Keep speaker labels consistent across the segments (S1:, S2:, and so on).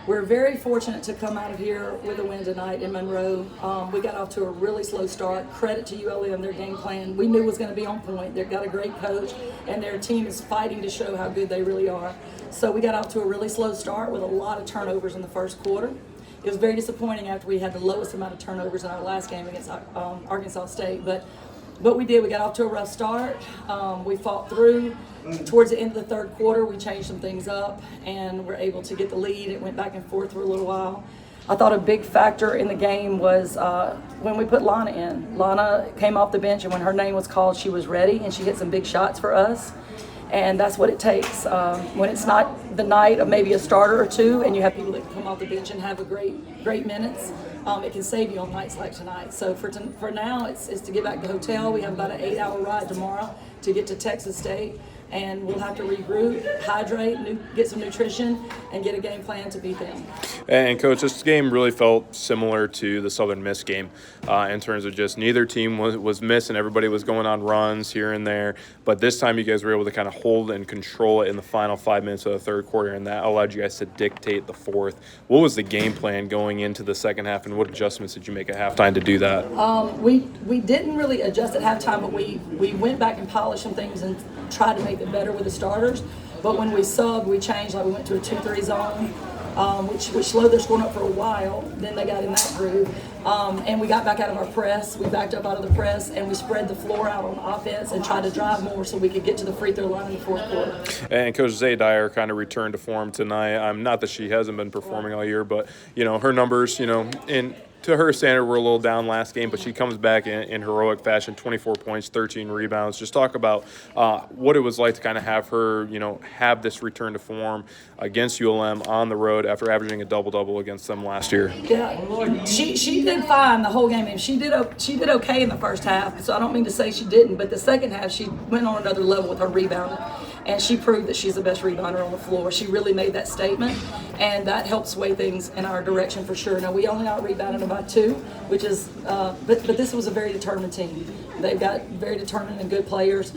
S1: We're very fortunate to come out of here with a win tonight in Monroe. We got off to a really slow start. Credit to ULM, their game plan we knew was going to be on point. They've got a great coach, and their team is fighting to show how good they really are. So we got off to a really slow start with a lot of turnovers in the first quarter. It was very disappointing after we had the lowest amount of turnovers in our last game against Arkansas State. But we did. We got off to a rough start. We fought through. Towards the end of the third quarter, we changed some things up and were able to get the lead. It went back and forth for a little while. I thought a big factor in the game was when we put Lana in. Lana came off the bench, and when her name was called, she was ready, and she hit some big shots for us. And that's what it takes. When it's not the night of maybe a starter or two, and you have people that can come off the bench and have a great minutes, it can save you on nights like tonight. So for now, it's to get back to the hotel. We have about an 8-hour ride tomorrow to get to Texas State. And we'll have to regroup, hydrate, get some nutrition, and get a game plan to beat them.
S2: And, Coach, this game really felt similar to the Southern Miss game in terms of just neither team was missing. Everybody was going on runs here and there. But this time you guys were able to kind of hold and control it in the final 5 minutes of the third quarter, and that allowed you guys to dictate the fourth. What was the game plan going into the second half, and what adjustments did you make at halftime to do that?
S1: We didn't really adjust at halftime, but we went back and polished some things and tried to make it better with the starters. But when we subbed, we changed. Like we went to a 2-3 zone, which slowed their scoring up for a while. Then they got in that groove, and we got back out of our press. We backed up out of the press, and we spread the floor out on offense and tried to drive more so we could get to the free throw line in the fourth quarter.
S2: And Coach Zay Dyer kind of returned to form tonight. Not that she hasn't been performing all year, but her numbers, to her standard, were a little down last game, but she comes back in heroic fashion, 24 points, 13 rebounds. Just talk about what it was like to kind of have her, have this return to form against ULM on the road after averaging a double-double against them last year.
S1: Yeah, she did fine the whole game. She did okay in the first half, so I don't mean to say she didn't, but the second half she went on another level with her rebounding, and she proved that she's the best rebounder on the floor. She really made that statement, and that helped sway things in our direction for sure. Now, we only out-rebounded them by 2, which is, but this was a very determined team. They've got very determined and good players.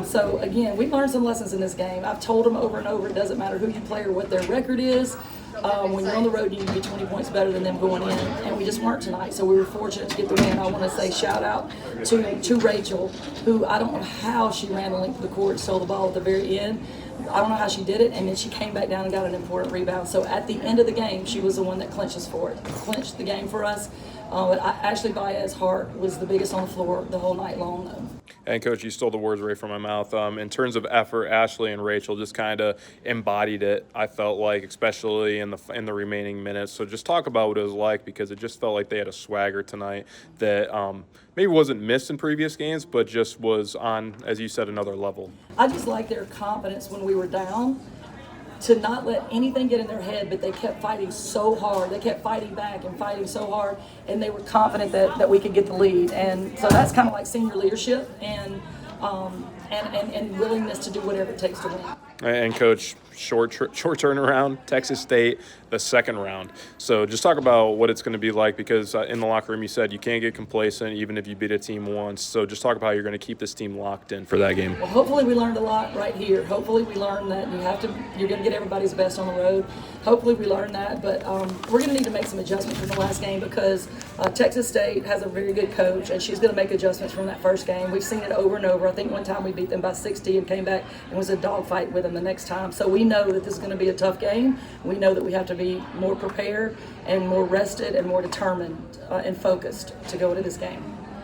S1: So, again, we learned some lessons in this game. I've told them over and over, it doesn't matter who you play or what their record is. When you're on the road, you need to be 20 points better than them going in, and we just weren't tonight. So we were fortunate to get the win. I want to say shout out to Rachel, who I don't know how she ran the length of the court, stole the ball at the very end. I don't know how she did it, and then she came back down and got an important rebound. So at the end of the game, she was the one that clinched the game for us. But Ashley Baez's heart was the biggest on the floor the whole night long.
S2: And, Coach, you stole the words right from my mouth. In terms of effort, Ashley and Rachel just kind of embodied it, I felt like, especially in the remaining minutes. So just talk about what it was like, because it just felt like they had a swagger tonight that maybe wasn't missed in previous games, but just was on, as you said, another level.
S1: I just like their confidence when we were down, to not let anything get in their head, but they kept fighting so hard. They kept fighting back and fighting so hard, and they were confident that we could get the lead. And so that's kind of like senior leadership and willingness to do whatever it takes to win.
S2: And, Coach, short turnaround, Texas State, the second round. So just talk about what it's going to be like, because in the locker room you said you can't get complacent even if you beat a team once. So just talk about how you're going to keep this team locked in for that game.
S1: Well, hopefully we learned a lot right here. Hopefully we learned that you're going to get everybody's best on the road. Hopefully we learned that, but we're going to need to make some adjustments from the last game, because Texas State has a very good coach, and she's going to make adjustments from that first game. We've seen it over and over. I think one time we beat them by 60 and came back and was a dogfight with them the next time. So we know that this is going to be a tough game. We know that we have to be more prepared and more rested and more determined and focused to go into this game.